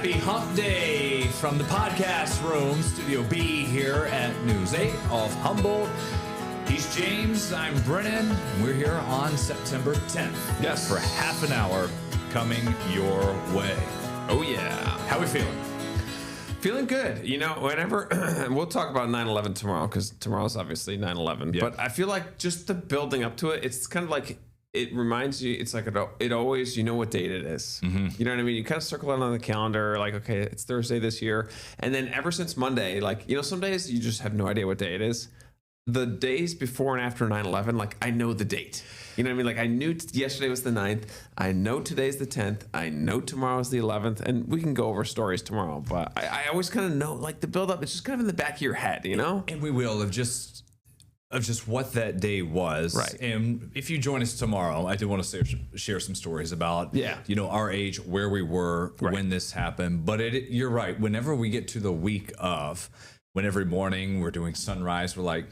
Happy Hump Day from the podcast room, Studio B here at News 8 of Humboldt. He's James, I'm Brennan. We're here on September 10th. Yes. For half an hour coming your way. Oh, yeah. How we feeling? Feeling good. You know, whenever we'll talk about 9/11 tomorrow because tomorrow's obviously 9/11. Yeah. But I feel like just the building up to it, it's kind of like it reminds you. It's like it always, you know what date it is. Mm-hmm. You know what I mean? You kind of circle it on the calendar, like, okay, it's Thursday this year, and then ever since Monday, like, you know, some days you just have no idea what day it is. The days before and after 9/11, like, I know the date. You know what I mean? Like, I knew yesterday was the 9th. I know today's the 10th. I know tomorrow's the 11th. And we can go over stories tomorrow. But I always kind of know, like, the buildup, it's just kind of in the back of your head, you know? And we will of just what that day was. Right. And if you join us tomorrow, I do want to share some stories about, Yeah. you know, our age, where we were Right. when this happened. But you're right. Whenever we get to the week of, when every morning we're doing sunrise, we're like,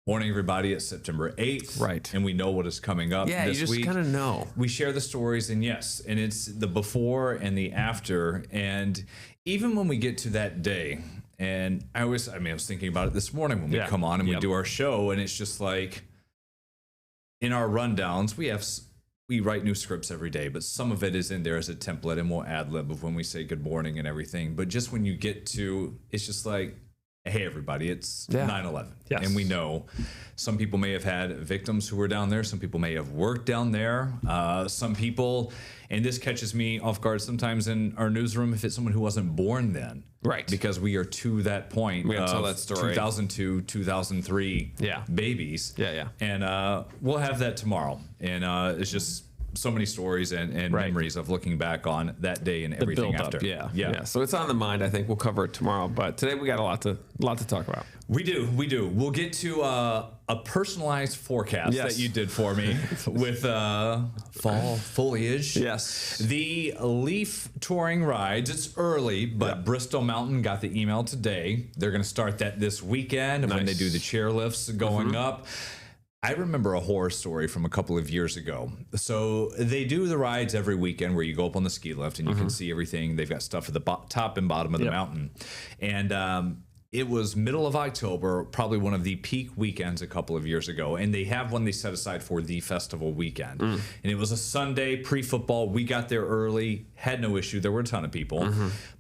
morning, everybody, it's September 8th. Right. And we know what is coming up Yeah, this you just week. kind of know. We share the stories, and yes, and it's the before and the after. And even when we get to that day, and I was thinking about it this morning when we Yeah. come on and we Yep. do our show, and it's just like in our rundowns, we write new scripts every day, but some of it is in there as a template, and we'll ad lib of when we say good morning and everything. But just when you get to, it's just like, hey, everybody, it's 9/11. Yes. And we know some people may have had victims who were down there. Some people may have worked down there. Some people, and this catches me off guard sometimes in our newsroom, if it's someone who wasn't born then. Right. Because we are to that point. We gotta tell of that story. 2002, 2003 Yeah. babies. Yeah, yeah. And we'll have that tomorrow. And it's just so many stories and Right. memories of looking back on that day and The everything build after. up, yeah. So it's on the mind. I think we'll cover it tomorrow. But today we got a lot to talk about. We do. We'll get to a personalized forecast Yes. that you did for me with fall foliage. Yes. The leaf touring rides, it's early, but Bristol Mountain got the email today. They're going to start that this weekend when they Nice. do the chairlifts going up. I remember a horror story from a couple of years ago. So they do the rides every weekend where you go up on the ski lift and you can see everything. They've got stuff at the top and bottom of the mountain. And it was middle of October, probably one of the peak weekends a couple of years ago. And they have one they set aside for the festival weekend. And it was a Sunday, pre-football. We got there early, had no issue. There were a ton of people.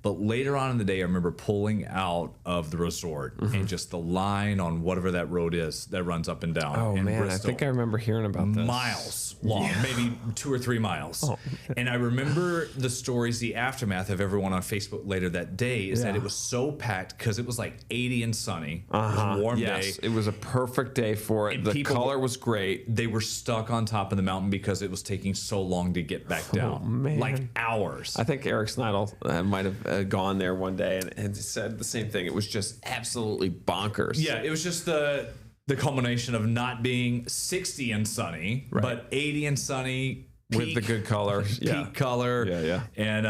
But later on in the day, I remember pulling out of the resort and just the line on whatever that road is that runs up and down. Oh, in man. Bristol. I think I remember hearing about this. Miles long, maybe 2 or 3 miles. Oh. And I remember the stories, the aftermath of everyone on Facebook later that day is that Yeah. it was so packed because it was like 80 and sunny. It was a warm Yes, day. it was a perfect day for it. And The people- color was great. They were stuck on top of the mountain because it was taking so long to get back down. man. Like hours. I think Eric Snidel might have gone there one day and said the same thing. It was just absolutely bonkers. Yeah, it was just the culmination of not being 60 and sunny, but 80 and sunny. With the good color. Peak color. Yeah. And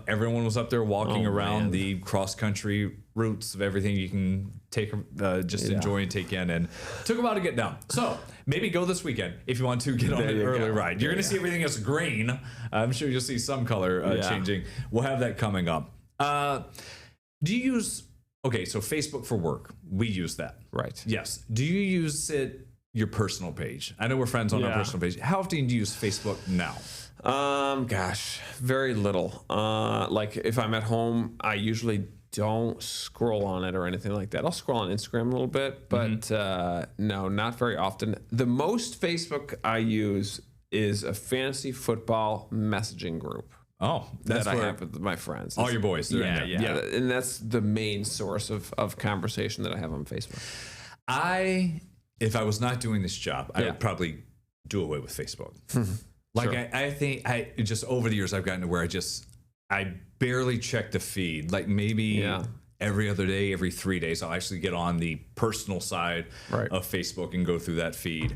everyone was up there walking Oh, around man. the cross-country routes of everything you can take, enjoy and take in. And took a while to get down. So maybe go this weekend if you want to get on There an you early go. ride. You're going to see everything as green. I'm sure you'll see some color changing. We'll have that coming up. Do you use... Okay, so Facebook for work. We use that. Right. Yes. Do you use your personal page? I know we're friends on our Yeah. personal page. How often do you use Facebook now? Gosh, very little. Like if I'm at home, I usually don't scroll on it or anything like that. I'll scroll on Instagram a little bit, but no, not very often. The most Facebook I use is a fantasy football messaging group. Oh, that's that I where have with my friends. all your boys. They're in Yeah, there. yeah. And that's the main source of conversation that I have on Facebook. If I was not doing this job, I Yeah. would probably do away with Facebook. Like Sure. I think just over the years I've gotten to where I barely check the feed. Like maybe every other day, every 3 days, I'll actually get on the personal side Right. of Facebook and go through that feed.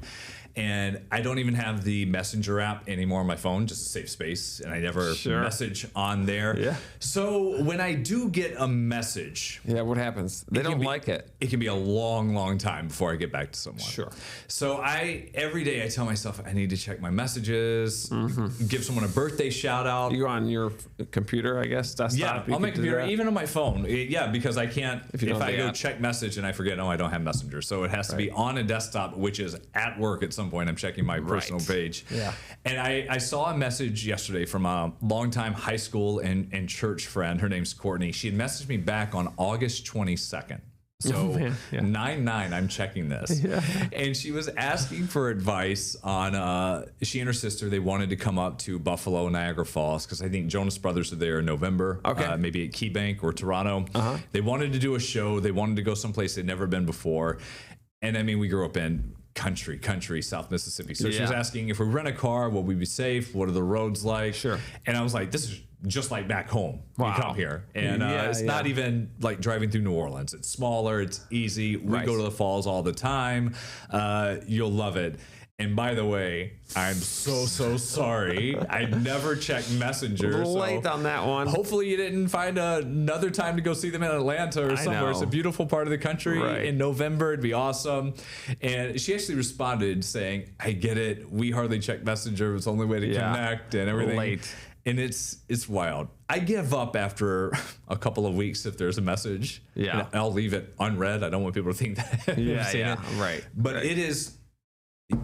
And I don't even have the Messenger app anymore on my phone, just to save space. And I never Sure. message on there. Yeah. So when I do get a message, Yeah, what happens? They don't like it. it can be a long, long time before I get back to someone. Sure. So every day I tell myself I need to check my messages, give someone a birthday shout out. You go on your computer, I guess, desktop. Yeah, you on my could do computer, that? even on my phone. Yeah, because I can't. If you don't have I the go app. check message and I forget, I don't have Messenger, so it has to be on a desktop, which is at work at some point. I'm checking my personal page. Yeah. And I saw a message yesterday from a longtime high school and church friend. Her name's Courtney. She had messaged me back on August 22nd. So man. Yeah. 9/9, I'm checking this. Yeah. And she was asking for advice on, she and her sister, they wanted to come up to Buffalo, Niagara Falls, because I think Jonas Brothers are there in November, Okay. maybe at Key Bank or Toronto. They wanted to do a show. They wanted to go someplace they'd never been before. And I mean, we grew up in country, South Mississippi. So she was Yeah. asking if we rent a car, will we be safe? What are the roads like? Sure. And I was like, this is just like back home. Wow. You come here. And it's not even like driving through New Orleans. It's smaller. It's easy. We Right. go to the falls all the time. You'll love it. And by the way, I'm so sorry. I never checked Messenger. A little so late on that one. Hopefully you didn't find another time to go see them in Atlanta or somewhere. It's a know. beautiful part of the country. Right. In November, it'd be awesome. And she actually responded saying, I get it. We hardly check Messenger. It's the only way to connect and everything. Late. And it's wild. I give up after a couple of weeks if there's a message. Yeah. And I'll leave it unread. I don't want people to think that I've seen it. Right. But right. it is,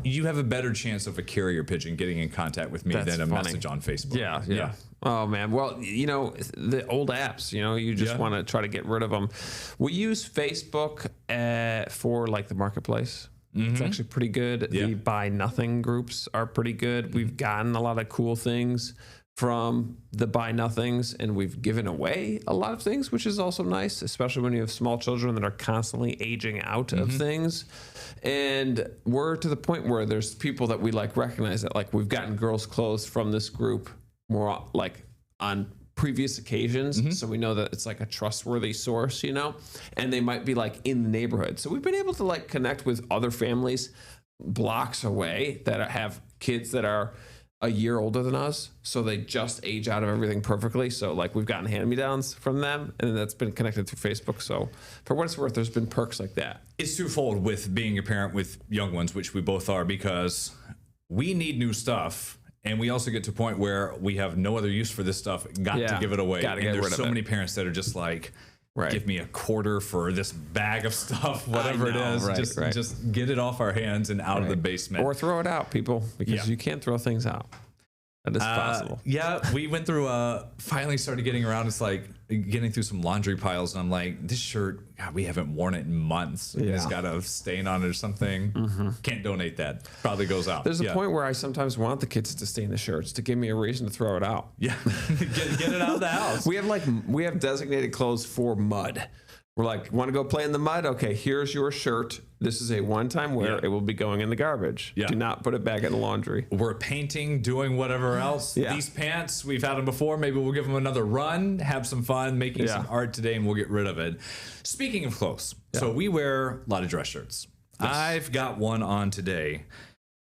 you have a better chance of a carrier pigeon getting in contact with me That's than a funny. message on Facebook. Yeah. Oh man. Well, the old apps, you just want to try to get rid of them. We use Facebook for like the marketplace. It's actually pretty good. Yeah. The buy nothing groups are pretty good. We've gotten a lot of cool things from the buy nothings, and we've given away a lot of things, which is also nice, especially when you have small children that are constantly aging out of things. And we're to the point where there's people that we like recognize that like we've gotten girls' clothes from this group more like on previous occasions, so we know that it's like a trustworthy source, and they might be like in the neighborhood. So we've been able to like connect with other families blocks away that have kids that are a year older than us, so they just age out of everything perfectly. So like we've gotten hand-me-downs from them, and that's been connected through Facebook. So for what it's worth, there's been perks like that. It's twofold with being a parent with young ones, which we both are, because we need new stuff. And we also get to a point where we have no other use for this stuff. Got to give it away. Gotta and get there's rid of so it. many parents that are just like, Right. give me a quarter for this bag of stuff, whatever it know, is. right. Just get it off our hands and out of the basement. Or throw it out, people, because Yeah. you can't throw things out. That is possible. Yeah, we went through, finally started getting around. It's like getting through some laundry piles. And I'm like, this shirt, God, we haven't worn it in months. It's got a stain on it or something. Can't donate that. Probably goes out. There's a point where I sometimes want the kids to stain the shirts to give me a reason to throw it out. Yeah, get it out of the house. We have designated clothes for mud. We're like, want to go play in the mud? Okay, here's your shirt. This is a one-time wear. Yeah. It will be going in the garbage. Yeah. Do not put it back in the laundry. We're painting, doing whatever else. Yeah. These pants, we've had them before. Maybe we'll give them another run, have some fun, making some art today, and we'll get rid of it. Speaking of clothes, so we wear a lot of dress shirts. Yes. I've got one on today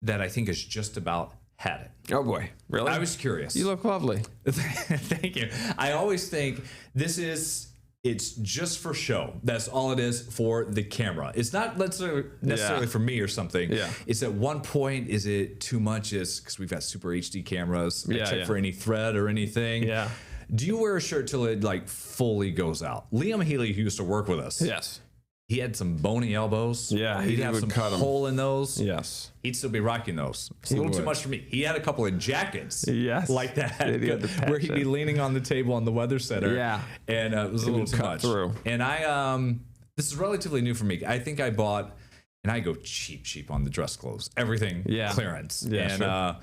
that I think is just about had it. Oh boy, really? I was curious. You look lovely. Thank you. I always think it's just for show. That's all it is for the camera. It's not necessarily for me or something. Yeah. It's at one point, is it too much? Is because we've got super HD cameras. I check for any thread or anything. Yeah. Do you wear a shirt till it like fully goes out? Liam Healy, who used to work with us. Yes. He had some bony elbows. Yeah, He'd he have would some cut 'em. hole in those. Yes. He'd still be rocking those. It's a little too would. much for me. He had a couple of jackets Yes. like that He had the where he'd be passion. leaning on the table on the weather center. Yeah. And it was a little would too cut much. through. And this is relatively new for me. I think I bought, and I go cheap on the dress clothes. Everything clearance. Yeah, and sure.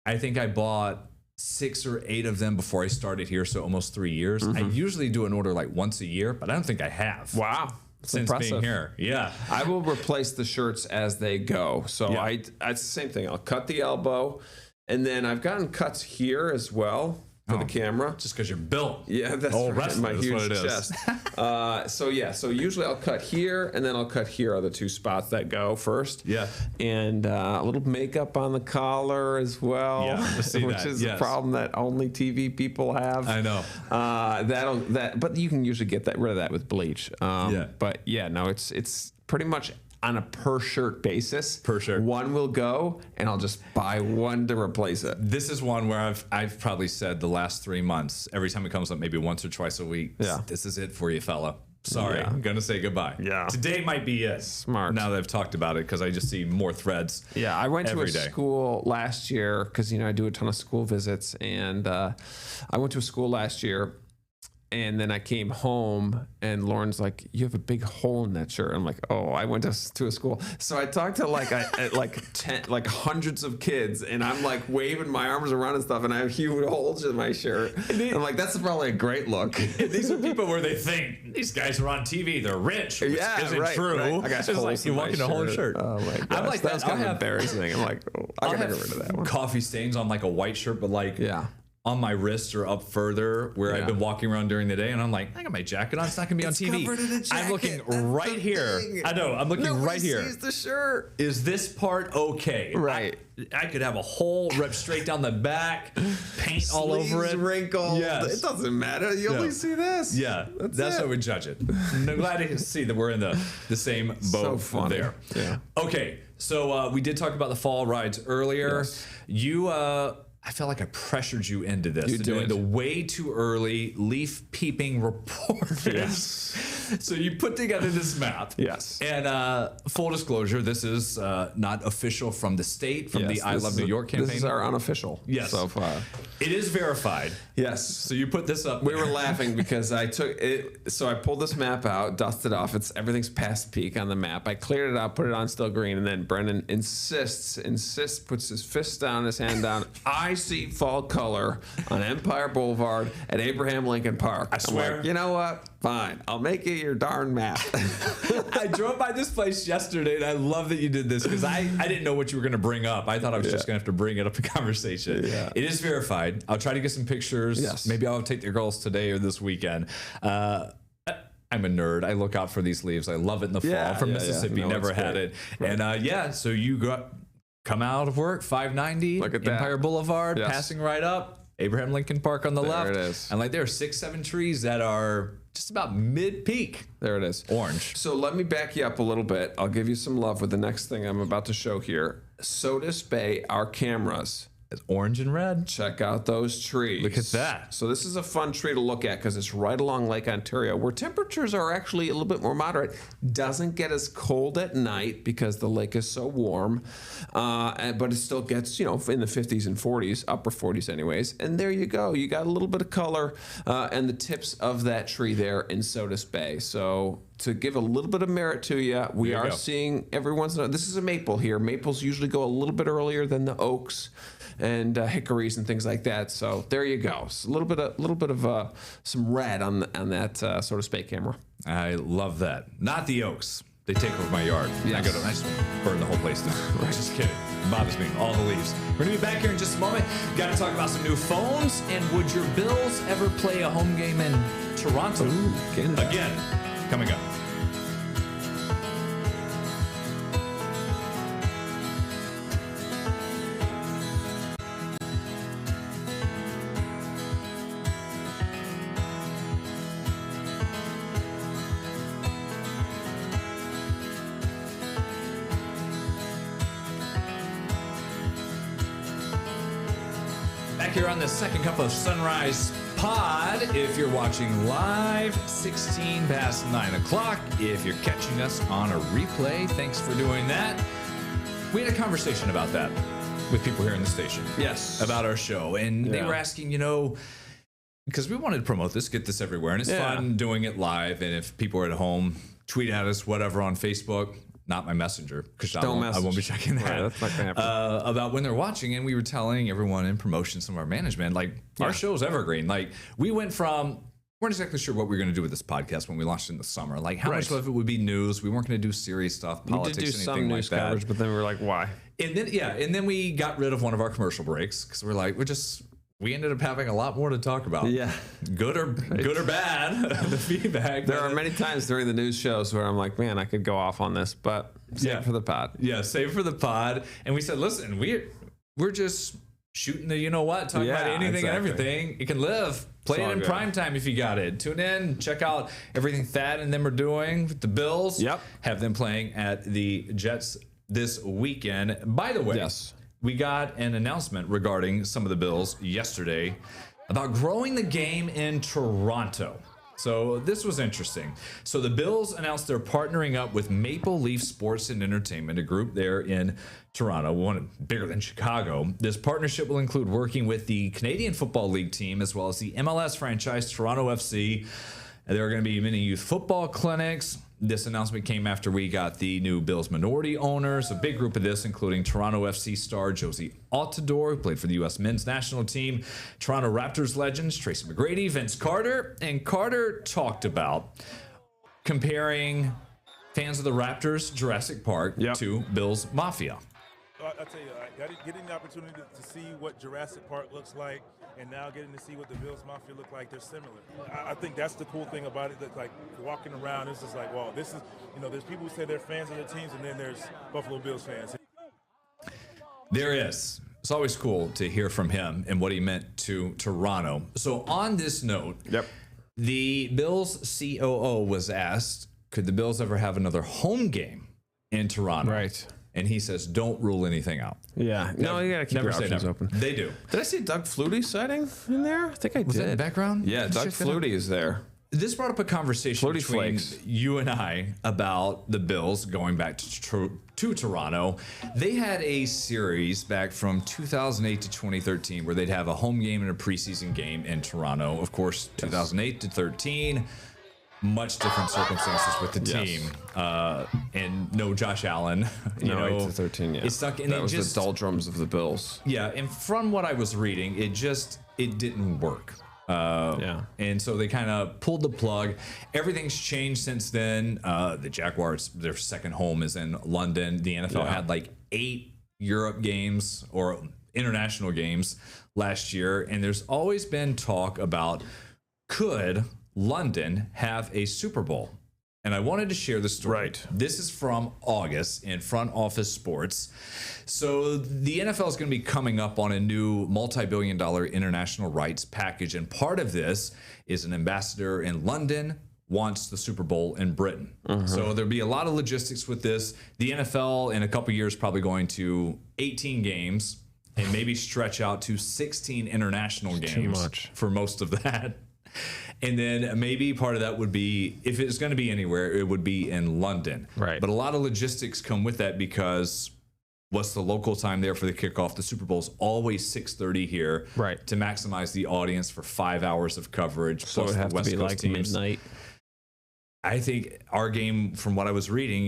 I think I bought 6 or 8 of them before I started here, so almost 3 years. I usually do an order like once a year, but I don't think I have. Wow. That's Since impressive. being here. Yeah. I will replace the shirts as they go. So Yeah. it's the same thing. I'll cut the elbow, and then I've gotten cuts here as well. for the camera. Just because you're built. Yeah, that's Oh, right. wrestler My is huge what it is. chest. So usually I'll cut here, and then I'll cut here are the two spots that go first. Yeah. And a little makeup on the collar as well. Yeah, I see which that, is yes. a problem that only TV people have. I know. But you can usually get rid of that with bleach. Yeah. But yeah, no, it's pretty much on a per shirt basis. Per shirt. One will go, and I'll just buy one to replace it. This is one where I've probably said the last 3 months, every time it comes up, maybe once or twice a week. Yeah. This is it for you, fella. Sorry, Yeah. I'm gonna say goodbye. Yeah. Today might be it. Smart. Now that I've talked about it, because I just see more threads. Yeah, I went to a every day. school last year because I do a ton of school visits, and I went to a school last year, and then I came home, and Lauren's like, "You have a big hole in that shirt." I'm like, "Oh, I went to a school." So I talked to like hundreds of kids, and I'm like waving my arms around and stuff, and I have huge holes in my shirt. I'm like, "That's probably a great look." These are people where they think these guys are on TV, they're rich, which isn't right, true. right. I got It's holes like in you my walk in a whole shirt. Oh my gosh, I'm like that was that. kind of embarrassing. I'm like, oh, I I'll gotta have get rid of that one. coffee stains on like a white shirt, but like Yeah. on my wrist or up further where I've Yeah. been walking around during the day, and I'm like, I got my jacket on. It's not gonna be on TV. covered in a I'm looking jacket. That's right the here. thing. I know. I'm looking Nobody right here. sees the shirt. Is this part okay? Right. I could have a hole ripped straight down the back, paint all over it. Sleeves wrinkled. Yes. It doesn't matter. You only see this. Yeah, that's it. how we judge it. And I'm glad to see that we're in the same boat So funny. there. Yeah. Okay, so we did talk about the fall rides earlier. Yes. You, I felt like I pressured you into this. You Doing did. the way too early leaf peeping report. Yes. So you put together this map. Yes. And full disclosure, this is not official from the state, from the Yes, I this Love is New York campaign. This is our unofficial. Yes. So far. It is verified. Yes. So you put this up. We were laughing because I took it. So I pulled this map out, dusted off. Everything's past peak on the map. I cleared it out, put it on still green, and then Brendan insists, puts his fist down, his hand down. I see fall color on Empire Boulevard at Abraham Lincoln Park. I swear. I'm like, you know what? Fine. I'll make it your darn map. I drove by this place yesterday, and I love that you did this because I didn't know what you were going to bring up. I thought I was just going to have to bring it up in conversation. Yeah. It is verified. I'll try to get some pictures. Yes. Maybe I'll take the girls today or this weekend. I'm a nerd. I look out for these leaves. I love it in the fall. Yeah, From yeah, Mississippi, yeah. No, never it's had great. it. And so you come out of work, 590, Look at that. Empire Boulevard, Yes. passing right up, Abraham Lincoln Park on the left. it is. And like there are 6-7 trees that are just about mid-peak There it is. orange. So let me back you up a little bit. I'll give you some love with the next thing I'm about to show here. Sodus Bay, our cameras. It's orange and red. Check out those trees. Look at that. So this is a fun tree to look at because it's right along Lake Ontario, where temperatures are actually a little bit more moderate. Doesn't get as cold at night because the lake is so warm, but it still gets, in the 50s and 40s, upper 40s anyways. And there you go. You got a little bit of color and the tips of that tree there in Sodus Bay. So to give a little bit of merit to you, we There you are go. seeing every once in a while. This is a maple here. Maples usually go a little bit earlier than the oaks and hickories and things like that. So there you go. So a little bit of some red on that Sodus Bay camera. I love that. Not the oaks. They take over my yard. Yes. I just burn the whole place down. Just kidding. It bothers me. All the leaves. We're going to be back here in just a moment. Got to talk about some new phones. And would your Bills ever play a home game in Toronto? Canada. Again, coming up. Back here on the Second Cup of Sunrise pod. If you're watching live, 16 past 9 o'clock. If you're catching us on a replay, thanks for doing that. We had a conversation about that with people here in the station. Yes. About our show. And they Yeah. were asking, because we wanted to promote this, get this everywhere. And it's Yeah. fun doing it live. And if people are at home, tweet at us, whatever, on Facebook. Not my messenger, because I won't be message. checking that. Right, that's not gonna happen. About when they're watching, and we were telling everyone in promotion, some of our management, like our show's evergreen. Like we went from, weren't exactly sure what we were going to do with this podcast when we launched in the summer. Like how much of it would be news? We weren't going to do serious stuff, We politics, did do anything some like news that. coverage, but then we were like, why? And then we got rid of one of our commercial breaks because we're like, we're just we ended up having a lot more to talk about. Yeah. Good or bad, the feedback. There are many times during the news shows where I'm like, man, I could go off on this, but save it for the pod. Yeah, save for the pod. And we said, listen, we're just shooting the talking about anything and everything. You can live. Play it in prime time if you got it. Tune in, check out everything Thad and them are doing with the Bills. Yep. Have them playing at the Jets this weekend. By the way, Yes. we got an announcement regarding some of the Bills yesterday about growing the game in Toronto. So this was interesting. So the Bills announced they're partnering up with Maple Leaf Sports and Entertainment, a group there in Toronto, one bigger than Chicago. This partnership will include working with the Canadian Football League team as well as the MLS franchise Toronto FC. There are going to be many youth football clinics. This announcement came after we got the new Bills minority owners, a big group of this, including Toronto FC star Josie Altidore, who played for the U.S. men's national team, Toronto Raptors legends Tracy McGrady, Vince Carter, and Carter talked about comparing fans of the Raptors Jurassic Park to Bills Mafia. I'll tell you, getting the opportunity to see what Jurassic Park looks like and now getting to see what the Bills Mafia look like, they're similar. I think that's the cool thing about it, that like walking around, it's just like, wow, this is, there's people who say they're fans of their teams, and then there's Buffalo Bills fans. There is. It's always cool to hear from him and what he meant to Toronto. So on this note, the Bills COO was asked, could the Bills ever have another home game in Toronto? Right. And he says, don't rule anything out. Yeah. No, you got to keep your options open. They do. Did I see Doug Flutie sighting in there? I think I did. Was that in the background? Yeah, Doug Flutie is there. This brought up a conversation between Flakes. you and I about the Bills going back to Toronto. They had a series back from 2008 to 2013 where they'd have a home game and a preseason game in Toronto. Of course, 2008 to 13, much different circumstances with the team. And no Josh Allen. You know, 8 to 13, yeah. It stuck, and that was the doldrums of the Bills. Yeah, and from what I was reading, it didn't work. And so they kind of pulled the plug. Everything's changed since then. The Jaguars, their second home is in London. The NFL had like 8 Europe games or international games last year. And there's always been talk about, could London have a Super Bowl? And I wanted to share the story. Right. This is from August in Front Office Sports. So the NFL is going to be coming up on a new multi-billion-dollar international rights package. And part of this is an ambassador in London wants the Super Bowl in Britain. So there'll be a lot of logistics with this. The NFL in a couple years probably going to 18 games and maybe stretch out to 16 international games. Too much. For most of that. And then maybe part of that would be, if it's going to be anywhere, it would be in London. Right. But a lot of logistics come with that because what's the local time there for the kickoff? The Super Bowl is always 6:30 here. Right. To maximize the audience for 5 hours of coverage. So it plus would have the West to be Coast like teams. midnight. I think our game, from what I was reading,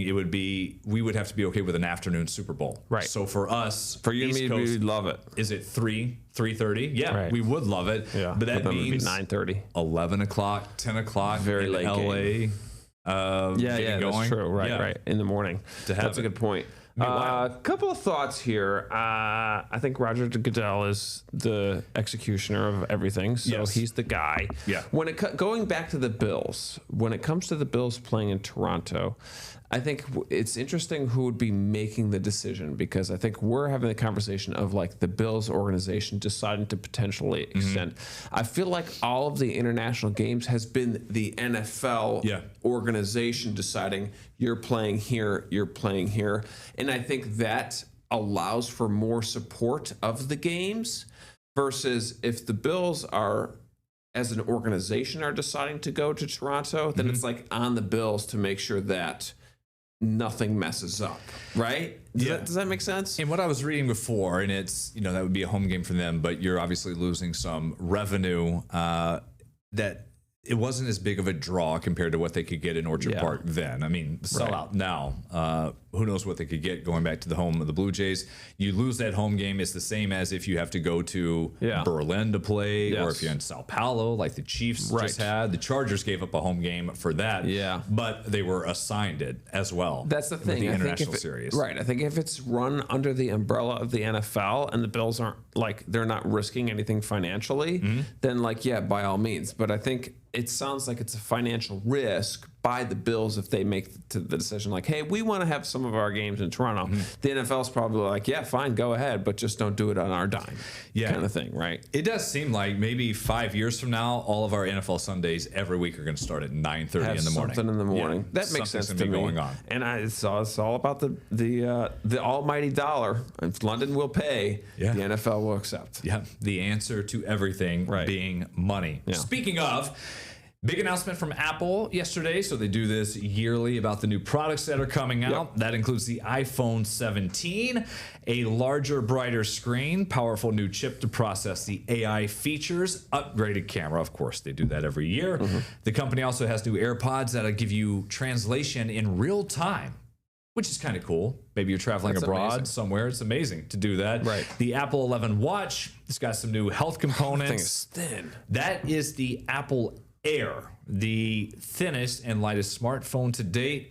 we would have to be okay with an afternoon Super Bowl. Right. So for us, For you and East me, Coast, we'd love it. is it 3:30? Yeah, Right. we would love it. Yeah. But that then it would be means 9:30. 11 o'clock, 10 o'clock, Very in late LA. Yeah, going. that's true. Right, Yeah. right. In the morning. To have That's a it. good point. A couple of thoughts here. I think Roger Goodell is the executioner of everything, so Yes. he's the guy. Yeah. When going back to the Bills, when it comes to the Bills playing in Toronto, I think it's interesting who would be making the decision, because I think we're having the conversation of like the Bills organization deciding to potentially extend. I feel like all of the international games has been the NFL organization deciding you're playing here, you're playing here. And I think that allows for more support of the games versus if the Bills are, as an organization, are deciding to go to Toronto, then it's like on the Bills to make sure that nothing messes up, right? Does that make sense? And what I was reading before, and it's, that would be a home game for them, but you're obviously losing some revenue that it wasn't as big of a draw compared to what they could get in Orchard Yeah. Park then. I mean, sell out now. Who knows what they could get going back to the home of the Blue Jays. You lose that home game. It's the same as if you have to go to Yeah. Berlin to play, or Yes. if you're in Sao Paulo, like the Chiefs Right. just had. The Chargers gave up a home game for that. Yeah. But they were assigned it as well. That's the with thing. the I think international if it- series. Right. I think if it's run under the umbrella of the NFL and the Bills aren't like they're not risking anything financially, then like yeah, by all means. But I think it sounds like it's a financial risk by the Bills if they make the decision like, hey, we want to have some of our games in Toronto. The NFL's probably like, yeah, fine, go ahead, but just don't do it on our dime. Yeah. Kind of thing, right? It does seem like maybe 5 years from now, all of our NFL Sundays every week are going to start at 9:30 Have in the morning. something in the morning. Yeah, That makes something's sense gonna to be me. going on. And it's all about the almighty dollar. If London will pay, Yeah. the NFL will accept. Yeah, the answer to everything Right. being money. Yeah. Speaking of, big announcement from Apple yesterday. So they do this yearly about the new products that are coming out. That includes the iPhone 17, a larger, brighter screen, powerful new chip to process the AI features, upgraded camera. Of course, they do that every year. The company also has new AirPods that'll give you translation in real time, which is kind of cool. Maybe you're traveling That's abroad amazing. somewhere. It's amazing to do that. Right. The Apple 11 Watch, it's got some new health Thing components. is thin. That is the Apple Air, the thinnest and lightest smartphone to date.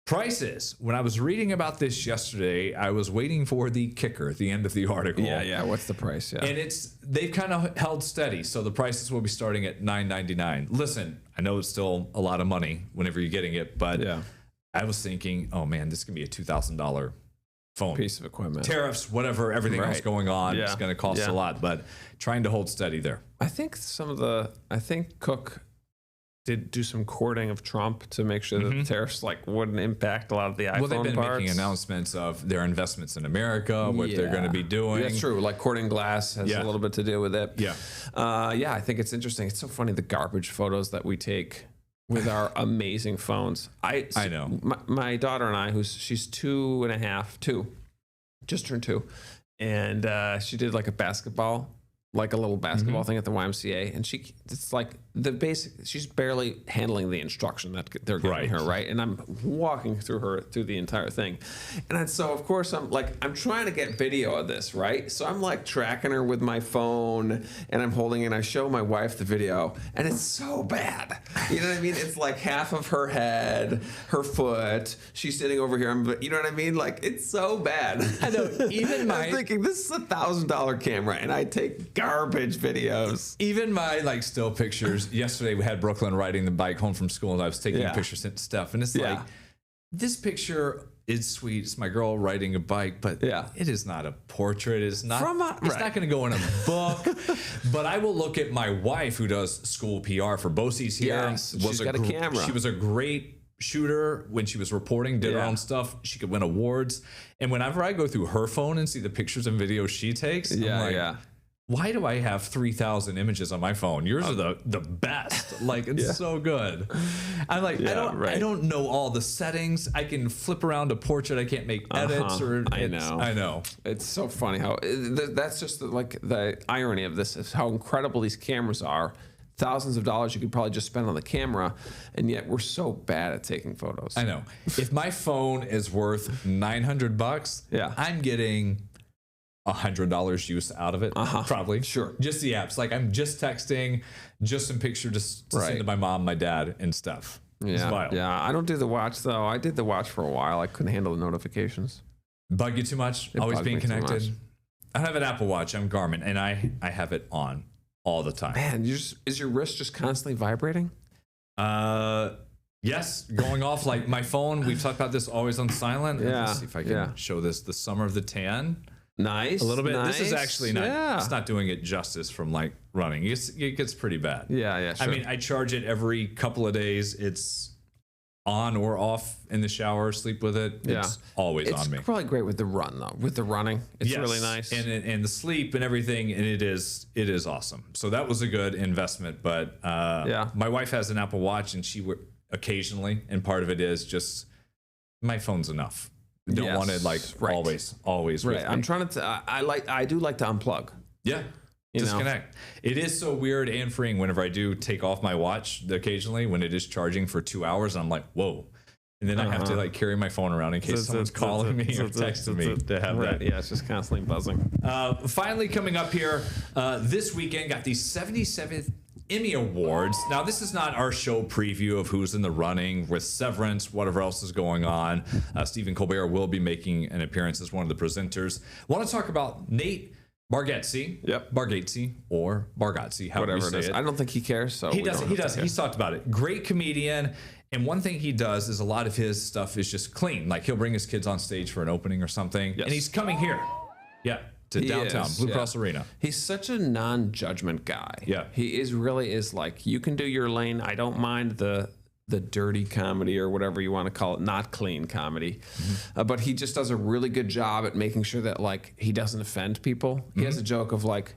Prices. When I was reading about this yesterday, I was waiting for the kicker at the end of the article. Yeah. What's the price? Yeah. And they've kind of held steady. So the prices will be starting at $999. Listen, I know it's still a lot of money whenever you're getting it, but Yeah. I was thinking, oh man, this can be a $2,000 phone. Piece of equipment. Tariffs, whatever, everything else Right. going on, Yeah. it's going to cost Yeah. a lot, but trying to hold steady there. I think Cook did do some courting of Trump to make sure that the tariffs like wouldn't impact a lot of the iPhone Well, they've been parts. making announcements of their investments in America, what they're going to be doing. That's true. Like Corning Glass has Yeah. a little bit to do with it. Yeah. Yeah, I think it's interesting. It's so funny the garbage photos that we take with our amazing phones. I know. My daughter and I, she's 2.5, just turned 2, and she did like a little basketball thing at the YMCA, and it's like the basic. She's barely handling the instruction that they're giving Right. her, right? And I'm walking through the entire thing, and so of course I'm trying to get video of this, right? So I'm like tracking her with my phone, and I'm holding it. And I show my wife the video, and it's so bad. You know what I mean? It's like half of her head, her foot. She's sitting over here. You know what I mean? Like it's so bad. I know. Even I'm thinking this is a $1,000 camera, and I take garbage videos. Even my like still pictures. Yesterday we had Brooklyn riding the bike home from school, and I was taking Yeah. pictures and stuff. And it's Yeah. like, this picture is sweet. It's my girl riding a bike, but Yeah. it is not a portrait. It's not. It's right. not going to go in a book. But I will look at my wife, who does school PR for BOCES here. Yes, she's got a camera. She was a great shooter when she was reporting, did her Yeah. own stuff. She could win awards. And whenever I go through her phone and see the pictures and videos she takes, I'm like, why do I have 3,000 images on my phone? Yours are the best. Like, it's so good. I'm like, I don't know all the settings. I can flip around a portrait. I can't make edits I know. It's so funny how that's just like the irony of this is how incredible these cameras are. Thousands of dollars you could probably just spend on the camera, and yet we're so bad at taking photos. I know. If my phone is worth $900, Yeah. I'm getting $100 use out of it, probably. Sure. Just the apps. Like I'm just texting, just some pictures to send to my mom, my dad, and stuff. It's wild. Yeah. I don't do the watch though. I did the watch for a while. I couldn't handle the notifications. Bug you too much? Always bugged being me too connected? much. I have an Apple Watch. I'm Garmin, and I have it on all the time. Man, is your wrist just constantly vibrating? Yes, going off like my phone. We've talked about this always on silent. Yeah, Let's see if I can show this. The Summer of the Tan. Nice. A little bit. Nice. This is actually not. Yeah. It's not doing it justice from like running. It gets pretty bad. Yeah. Sure. I mean, I charge it every couple of days. It's on or off in the shower. Sleep with it. It's always on me. It's probably great with the run though. With the running, it's really nice. And the sleep and everything, and it is awesome. So that was a good investment. But my wife has an Apple Watch, and she occasionally, and part of it is just my phone's enough. Don't want it like always with right. me. I'm trying to. I do like to unplug. Yeah. disconnect. It is so weird and freeing whenever I do take off my watch occasionally when it is charging for 2 hours. And I'm like, whoa. And then I have to like carry my phone around in case someone's calling me or texting me to have that. Yeah, it's just constantly buzzing. Finally coming up here, this weekend got the 77th Emmy Awards. Now, this is not our show preview of who's in the running with Severance, whatever else is going on. Stephen Colbert will be making an appearance as one of the presenters. Want to talk about Nate Bargatze. Yep. Bargatze or Bargatze, however Whatever it is. I don't think he cares. So he does. He's talked about it. Great comedian. And one thing he does is a lot of his stuff is just clean. Like he'll bring his kids on stage for an opening or something. Yes. And he's coming here. Yeah. To downtown, Blue Cross Arena. He's such a non-judgment guy. Yeah. He really is like, you can do your lane. I don't mind the dirty comedy or whatever you want to call it, not clean comedy. Mm-hmm. But he just does a really good job at making sure that like he doesn't offend people. He has a joke of like,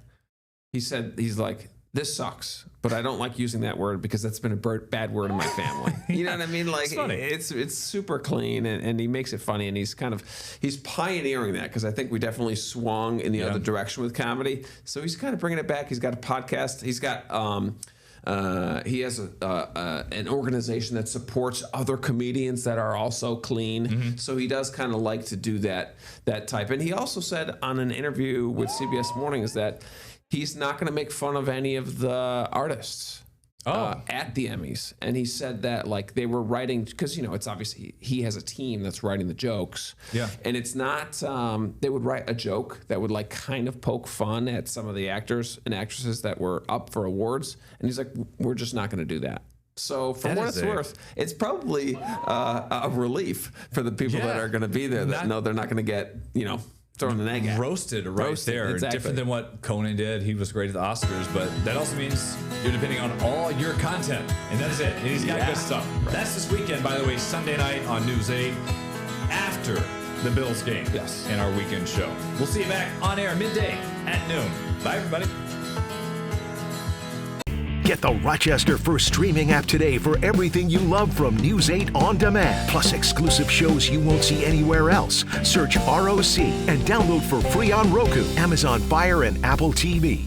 he's like, this sucks, but I don't like using that word because that's been a bad word in my family. You know what I mean? Like it's super clean and he makes it funny and he's pioneering that because I think we definitely swung in the other direction with comedy. So he's kind of bringing it back. He's got a podcast. He's got he has an organization that supports other comedians that are also clean. Mm-hmm. So he does kind of like to do that type. And he also said on an interview with CBS Mornings that he's not going to make fun of any of the artists at the Emmys. And he said that like they were writing, because, it's obviously he has a team that's writing the jokes. Yeah. And it's not, they would write a joke that would like kind of poke fun at some of the actors and actresses that were up for awards. And he's like, we're just not going to do that. So for what it's worth, it's probably a relief for the people that are going to be there that know they're not going to get, throwing an egg at. Roasted there. Exactly. Different than what Conan did. He was great at the Oscars, but that also means you're depending on all your content. And that is it. And he's got good stuff. Right. That's this weekend, by the way, Sunday night on News 8 after the Bills game. Yes. And our weekend show. We'll see you back on air midday at noon. Bye, everybody. Get the Rochester First streaming app today for everything you love from News 8 On Demand, plus exclusive shows you won't see anywhere else. Search ROC and download for free on Roku, Amazon Fire, and Apple TV.